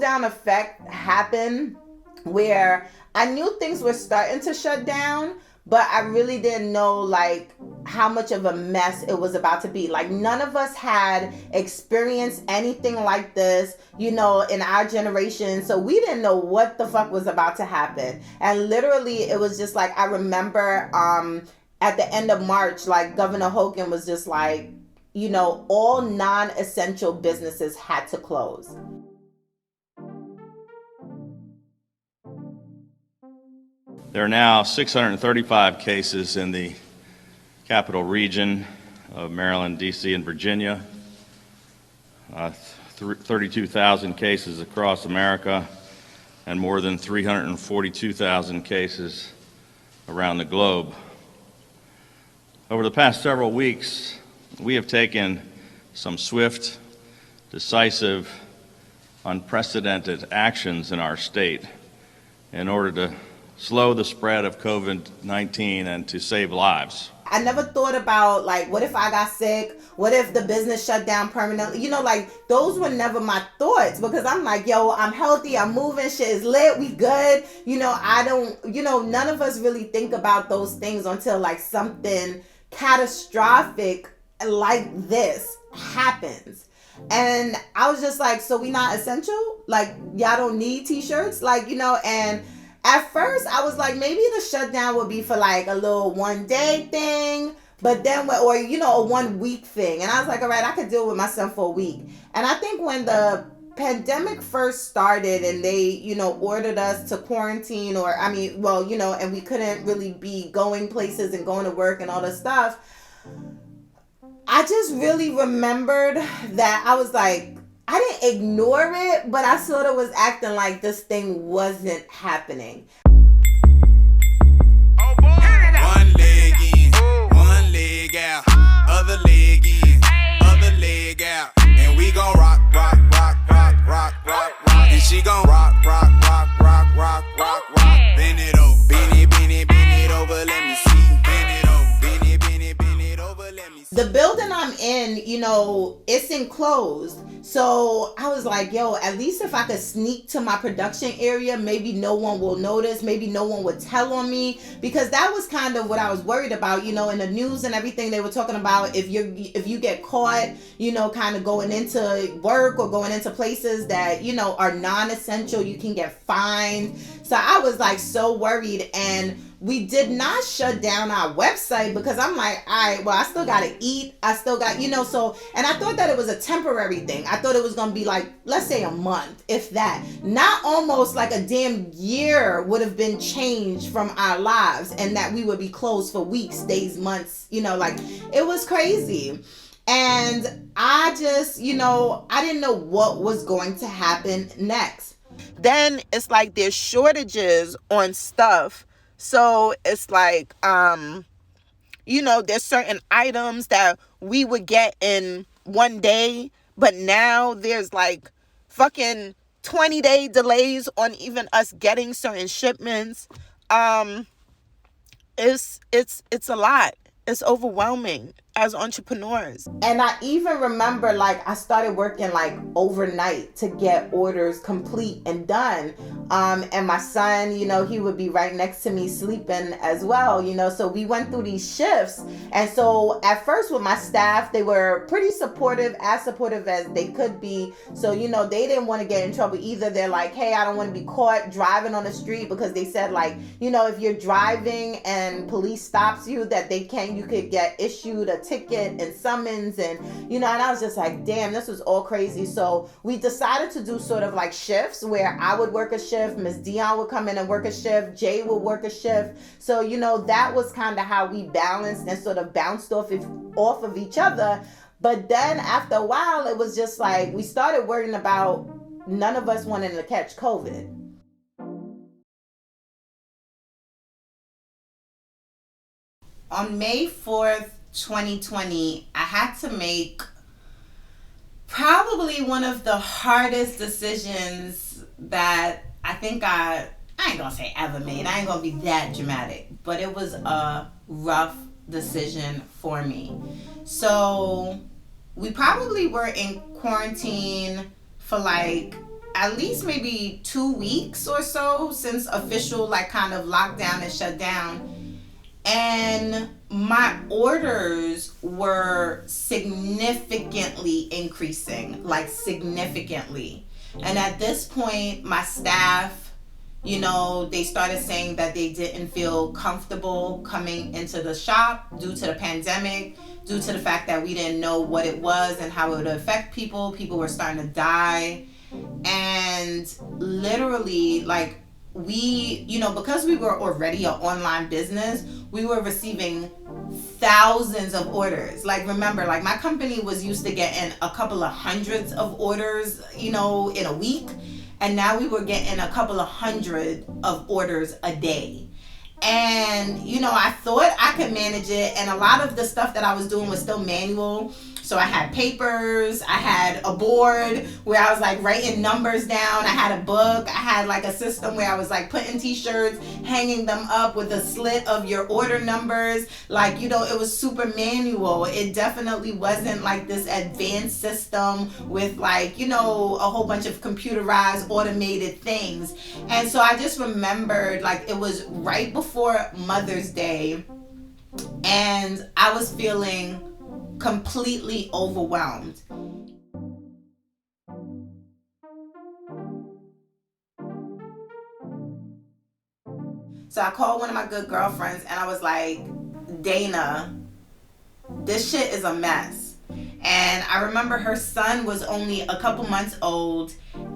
shutdown effect happened where I knew things were starting to shut down, but I really didn't know like how much of a mess it was about to be. Like none of us had experienced anything like this, in our generation. So we didn't know what the fuck was about to happen. And literally it was just like, I remember at the end of March, like Governor Hogan was just like, all non-essential businesses had to close. There are now 635 cases in the capital region of Maryland, D.C., and Virginia, 32,000 cases across America, and more than 342,000 cases around the globe. Over the past several weeks, we have taken some swift, decisive, unprecedented actions in our state in order to slow the spread of COVID-19 and to save lives. I never thought about like, what if I got sick? What if the business shut down permanently? Those were never my thoughts, because I'm like, yo, I'm healthy, I'm moving, shit is lit, we good. I don't, none of us really think about those things until like something catastrophic like this happens. And I was just like, so we not essential? Like, y'all don't need t-shirts? And at first, I was like, maybe the shutdown would be for like a little 1 day thing, but then, or a 1 week thing. And I was like, all right, I could deal with myself for a week. And I think when the pandemic first started and they, ordered us to quarantine, and we couldn't really be going places and going to work and all this stuff, I just really remembered that I was like, I didn't ignore it, but I sort of was acting like this thing wasn't happening. One leg in, one leg out, other leg in, other leg out, and we gon' rock, rock, rock, rock, rock, rock, rock, and she gon' rock, rock, rock, rock, rock, rock, rock. Bend it over, bend it over, let me see. Bend it over, bend it over, let me see. The building I'm in, it's enclosed. So I was like, yo, at least if I could sneak to my production area, maybe no one will notice, maybe no one would tell on me, because that was kind of what I was worried about. In the news and everything, they were talking about if you get caught, kind of going into work or going into places that, are non-essential, you can get fined. So I was like so worried, and we did not shut down our website because I'm like, all right, well, I still got to eat. I still got, so, and I thought that it was a temporary thing. I thought it was going to be like, let's say a month, if that. Not almost like a damn year would have been changed from our lives, and that we would be closed for weeks, days, months, it was crazy. And I just, I didn't know what was going to happen next. Then it's like there's shortages on stuff. So it's like, there's certain items that we would get in 1 day, but now there's like fucking 20-day delays on even us getting certain shipments. It's a lot. It's overwhelming as entrepreneurs. And I even remember like I started working like overnight to get orders complete and done. And my son, he would be right next to me sleeping as well, so we went through these shifts. And so at first with my staff, they were pretty supportive as they could be. So, they didn't want to get in trouble either. They're like, hey, I don't want to be caught driving on the street, because they said like, if you're driving and police stops you, that you could get issued a ticket and summons, and and I was just like, damn, this was all crazy. So we decided to do sort of like shifts where I would work a shift, Miss Dion would come in and work a shift, Jay would work a shift. So that was kind of how we balanced and sort of bounced off of each other. But then after a while, it was just like we started worrying about none of us wanting to catch COVID. On May 4th, 2020, I had to make probably one of the hardest decisions that I think I ain't gonna say ever made. I ain't gonna be that dramatic, but it was a rough decision for me. So we probably were in quarantine for like at least maybe 2 weeks or so since official like kind of lockdown and shut down. And my orders were significantly increasing, like significantly. And at this point, my staff, you know, they started saying that they didn't feel comfortable coming into the shop due to the pandemic, due to the fact that we didn't know what it was and how it would affect people. People were starting to die. And literally, like, we, you know, because we were already an online business, we were receiving thousands of orders. Like, remember, like, my company was used to getting a couple of hundreds of orders, you know, in a week. And now we were getting a couple of hundred of orders a day. And, you know, I thought I could manage it. And a lot of the stuff that I was doing was still manual. So I had papers, I had a board where I was like writing numbers down. I had a book, I had like a system where I was like putting t-shirts, hanging them up with a slit of your order numbers. Like, you know, it was super manual. It definitely wasn't like this advanced system with like, you know, a whole bunch of computerized automated things. And so I just remembered like it was right before Mother's Day and I was feeling completely overwhelmed. So I called one of my good girlfriends and I was like, Dana, this shit is a mess. And I remember her son was only a couple months old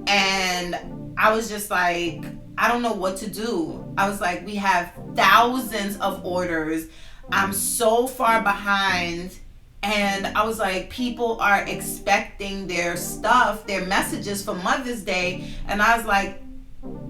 and I was just like, I don't know what to do. I was like, we have thousands of orders. I'm so far behind. And I was like, people are expecting their stuff, their messages for Mother's Day. And I was like,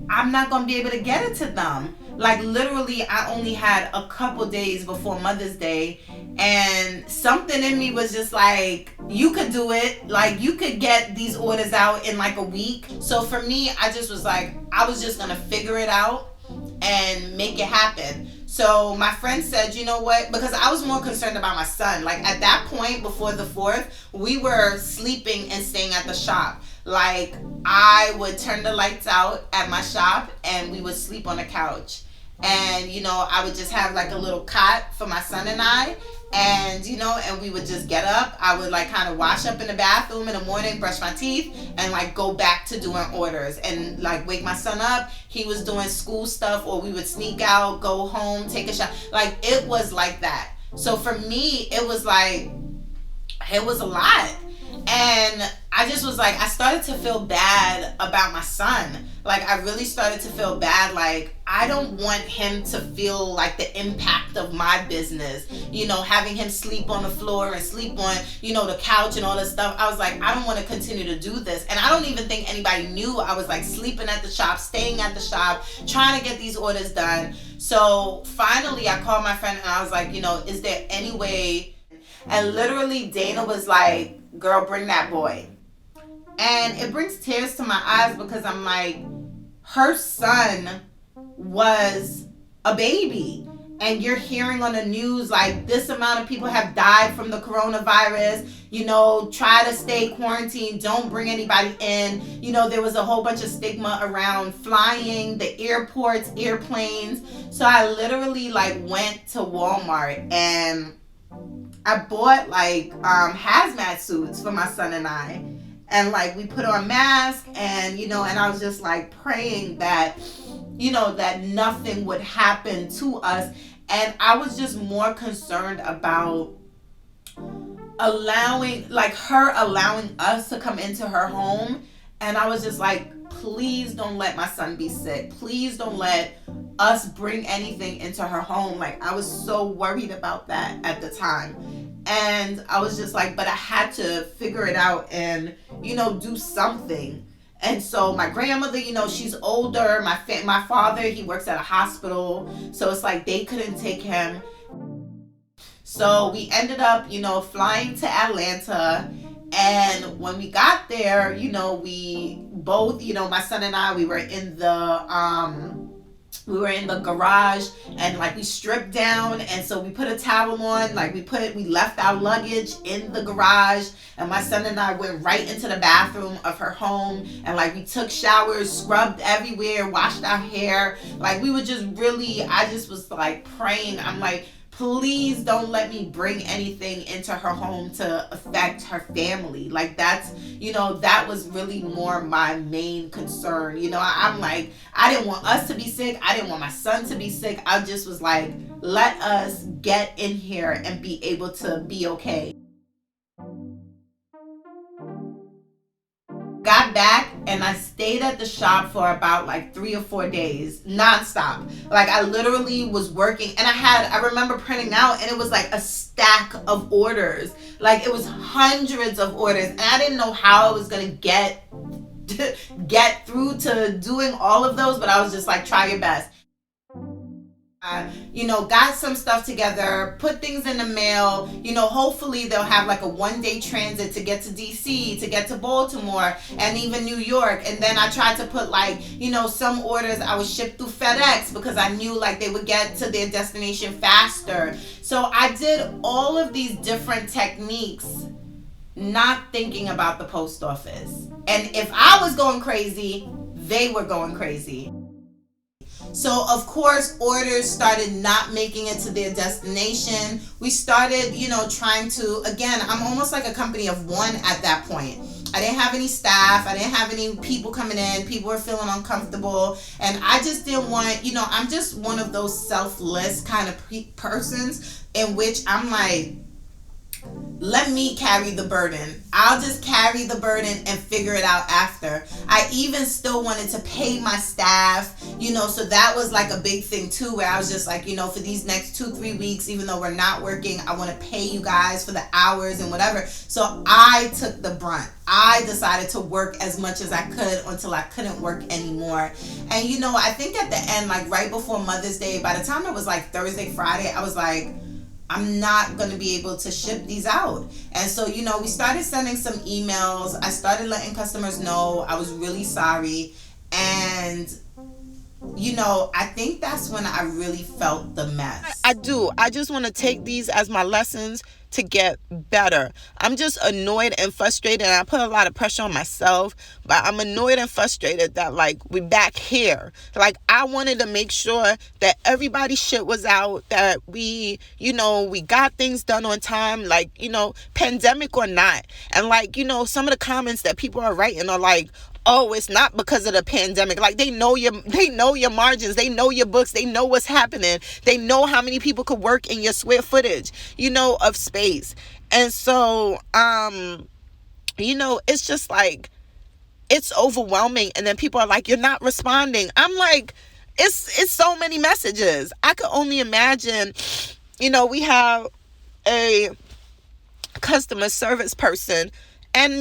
I'm not going to be able to get it to them. Like literally, I only had a couple days before Mother's Day. And something in me was just like, you could do it. Like you could get these orders out in like a week. So for me, I just was like, I was just going to figure it out and make it happen. So my friend said, you know what, because I was more concerned about my son. Like at that point before the 4th, we were sleeping and staying at the shop. Like I would turn the lights out at my shop and we would sleep on the couch. And, you know, I would just have like a little cot for my son and I. And, you know, and we would just get up. I would like kind of wash up in the bathroom in the morning, brush my teeth, and like go back to doing orders and like wake my son up. He was doing school stuff, or we would sneak out, go home, take a shower. Like it was like that. So for me, it was like, it was a lot. And I just was like, I started to feel bad about my son. Like I really started to feel bad. Like I don't want him to feel like the impact of my business, you know, having him sleep on the floor and sleep on, you know, the couch and all this stuff. I was like, I don't want to continue to do this. And I don't even think anybody knew I was like sleeping at the shop, staying at the shop, trying to get these orders done. So finally I called my friend and I was like, you know, is there any way? And literally Dana was like, girl, bring that boy. And it brings tears to my eyes because I'm like, her son was a baby. And you're hearing on the news like this amount of people have died from the coronavirus. You know, try to stay quarantined. Don't bring anybody in. You know, there was a whole bunch of stigma around flying, the airports, airplanes. So I literally like went to Walmart and I bought like hazmat suits for my son and I. And like we put on masks and, you know, and I was just like praying that, you know, that nothing would happen to us. And I was just more concerned about allowing us to come into her home. And I was just like, please don't let my son be sick. Please don't let us bring anything into her home. Like I was so worried about that at the time. And I was just like, but I had to figure it out and, you know, do something. And so my grandmother, you know, she's older. My father, he works at a hospital. So it's like they couldn't take him. So we ended up, you know, flying to Atlanta. And when we got there, you know, we both, you know, my son and I, we were in the we were in the garage, and like we stripped down, and so we put a towel on, like we left our luggage in the garage, and my son and I went right into the bathroom of her home, and like we took showers, scrubbed everywhere, washed our hair. Like we were just really, I just was like praying. I'm like, please don't let me bring anything into her home to affect her family. Like that's, that was really more my main concern. I'm like, I didn't want us to be sick. I didn't want my son to be sick. I just was like, let us get in here and be able to be okay. Got back and I stayed at the shop for about like 3 or 4 days nonstop. Like I literally was working, and I remember printing out, and it was like a stack of orders. Like it was hundreds of orders, and I didn't know how I was gonna get through to doing all of those, but I was just like, try your best. Got some stuff together, put things in the mail. Hopefully they'll have like a 1-day transit to get to DC, to get to Baltimore, and even New York. And then I tried to put like, some orders I would ship through FedEx because I knew like they would get to their destination faster. So I did all of these different techniques, not thinking about the post office. And if I was going crazy, they were going crazy. So of course orders started not making it to their destination. We started, trying to, again, I'm almost like a company of one at that point. I didn't have any staff. I didn't have any people coming in. People were feeling uncomfortable. And I just didn't want, I'm just one of those selfless kind of persons in which I'm like, let me carry the burden. I'll just carry the burden and figure it out after. I even still wanted to pay my staff, so that was like a big thing too, where I was just like, for these next 2-3 weeks, even though we're not working, I want to pay you guys for the hours and whatever. So I took the brunt. I decided to work as much as I could until I couldn't work anymore. And I think at the end, like right before Mother's Day, by the time it was like Thursday, Friday, I was like, I'm not going to be able to ship these out. And so, we started sending some emails. I started letting customers know I was really sorry. And, I think that's when I really felt the mess. I do. I just want to take these as my lessons to get better. I'm just annoyed and frustrated, and I put a lot of pressure on myself, but I'm annoyed and frustrated that like we're back here. Like I wanted to make sure that everybody's shit was out, that we got things done on time, like, pandemic or not. And like, some of the comments that people are writing are like, oh, it's not because of the pandemic. Like they know your margins, they know your books, they know what's happening, they know how many people could work in your square footage, of space. And so, it's just like, it's overwhelming. And then people are like, you're not responding. I'm like, it's so many messages. I could only imagine, we have a customer service person, and,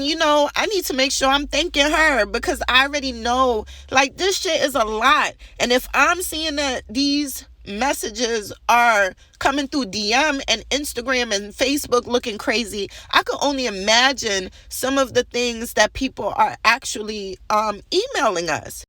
I need to make sure I'm thanking her, because I already know, like, this shit is a lot. And if I'm seeing that these messages are coming through DM and Instagram and Facebook looking crazy, I could only imagine some of the things that people are actually emailing us.